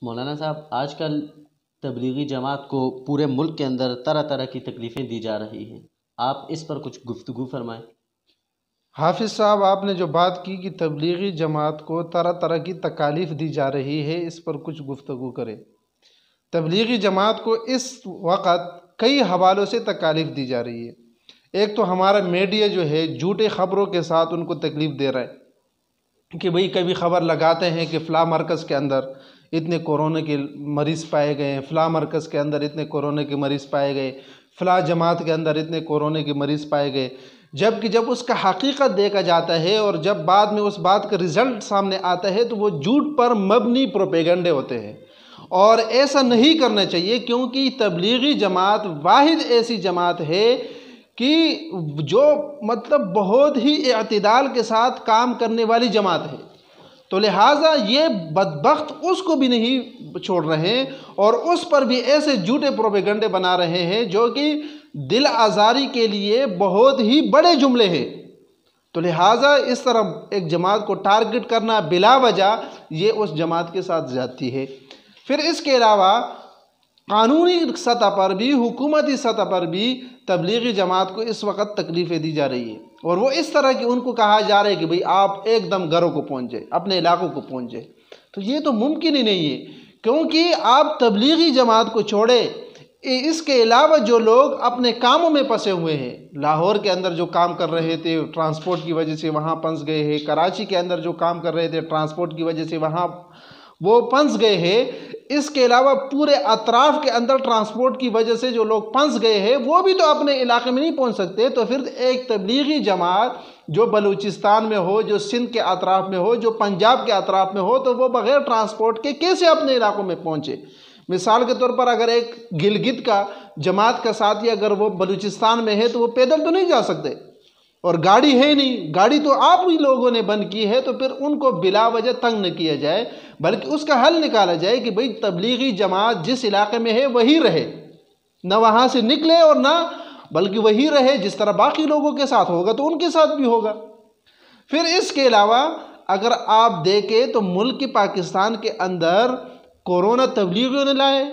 मौलाना साहब, आजकल तबलीगी जमात को पूरे मुल्क के अंदर तरह तरह की तकलीफ़ें दी जा रही हैं, आप इस पर कुछ गुफ्तगू फरमाएं। हाफिज़ साहब, आपने जो बात की कि तबलीगी जमात को तरह तरह की तकालीफ दी जा रही है, इस पर कुछ गुफ्तगू करें। तबलीगी जमात को इस वक्त कई हवालों से तकालीफ दी जा रही है। एक तो हमारा मीडिया जो है झूठे ख़बरों के साथ उनको तकलीफ़ दे रहा है कि भाई कभी ख़बर लगाते हैं कि फ़लाँ मरकज़ के अंदर इतने कोरोना के मरीज़ पाए गए हैं, फ़लाँ मरकज़ के अंदर इतने कोरोना के मरीज़ पाए गए, फ़लाँ जमात के अंदर इतने कोरोना के मरीज़ पाए गए। जबकि जब उसका हकीकत देखा जाता है और जब बाद में उस बात का रिज़ल्ट सामने आता है तो वो झूठ पर मबनी प्रोपेगंडे होते हैं। और ऐसा नहीं करना चाहिए, क्योंकि तबलीगी जमात वाहिद ऐसी जमात है कि जो मतलब बहुत ही इत्तिदाल के साथ काम करने वाली जमात है। तो लिहाजा ये बदबख्त उसको भी नहीं छोड़ रहे हैं और उस पर भी ऐसे झूठे प्रोपेगंडे बना रहे हैं जो कि दिल आज़ारी के लिए बहुत ही बड़े जुमले हैं। तो लिहाजा इस तरह एक जमात को टारगेट करना बिला वजह, ये उस जमात के साथ जाती है। फिर इसके अलावा कानूनी सतह पर भी, हुकूमती सतह पर भी तबलीगी जमात को इस वक्त तकलीफ़ें दी जा रही है और वो इस तरह कि उनको कहा जा रहा है कि भाई आप एकदम घरों को पहुँच जाए, अपने इलाकों को पहुँच जाए। तो ये तो मुमकिन ही नहीं है, क्योंकि आप तबलीगी जमात को छोड़े, इसके अलावा जो लोग अपने कामों में फंसे हुए हैं, लाहौर के अंदर जो काम कर रहे थे ट्रांसपोर्ट की वजह से वहाँ फंस गए हैं, कराची के अंदर जो काम कर रहे थे ट्रांसपोर्ट की वजह से वहाँ वो फंस गए हैं, इसके अलावा पूरे अतराफ़ के अंदर ट्रांसपोर्ट की वजह से जो लोग फंस गए हैं वो भी तो अपने इलाके में नहीं पहुंच सकते। तो फिर एक तबलीगी जमात जो बलूचिस्तान में हो, जो सिंध के अतराफ़ में हो, जो पंजाब के अतराफ़ में हो, तो वो बग़ैर ट्रांसपोर्ट के कैसे अपने इलाकों में पहुँचे। मिसाल के तौर पर अगर एक गिलगित का जमात का साथी अगर वो बलूचिस्तान में है तो वो पैदल तो नहीं जा सकते और गाड़ी है नहीं, गाड़ी तो आप ही लोगों ने बंद की है। तो फिर उनको बिला वजह तंग न किया जाए, बल्कि उसका हल निकाला जाए कि भाई तबलीगी जमात जिस इलाके में है वही रहे, न वहाँ से निकले और ना बल्कि वही रहे। जिस तरह बाकी लोगों के साथ होगा तो उनके साथ भी होगा। फिर इसके अलावा अगर आप देखें तो मुल्क पाकिस्तान के अंदर कोरोना तबलीगियों ने लाए,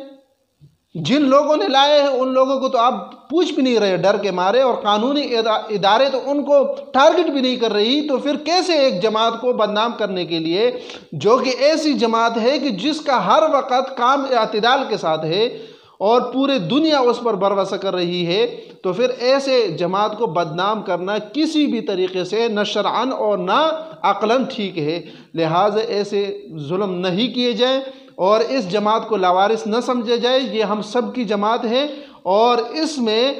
जिन लोगों ने लाए हैं उन लोगों को तो आप पूछ भी नहीं रहे डर के मारे, और कानूनी इदारे तो उनको टारगेट भी नहीं कर रही। तो फिर कैसे एक जमात को बदनाम करने के लिए, जो कि ऐसी जमात है कि जिसका हर वक्त काम इत्तिदाल के साथ है और पूरे दुनिया उस पर भरोसा कर रही है, तो फिर ऐसे जमात को बदनाम करना किसी भी तरीके से न शरअन और न अक़लन ठीक है। लिहाजा ऐसे जुल्म नहीं किए जाए और इस जमात को लावारिस न समझा जाए। ये हम सब की जमात है और इसमें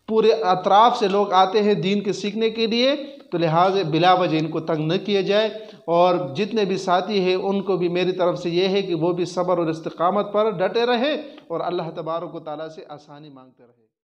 पूरे अतराफ़ से लोग आते हैं दीन के सीखने के लिए। तो लिहाजा बिला वजह इनको तंग न किया जाए और जितने भी साथी हैं उनको भी मेरी तरफ से ये है कि वो भी सब्र और इस्तिक़ामत पर डटे रहे और अल्लाह तबारक व तआला से आसानी मांगते रहे।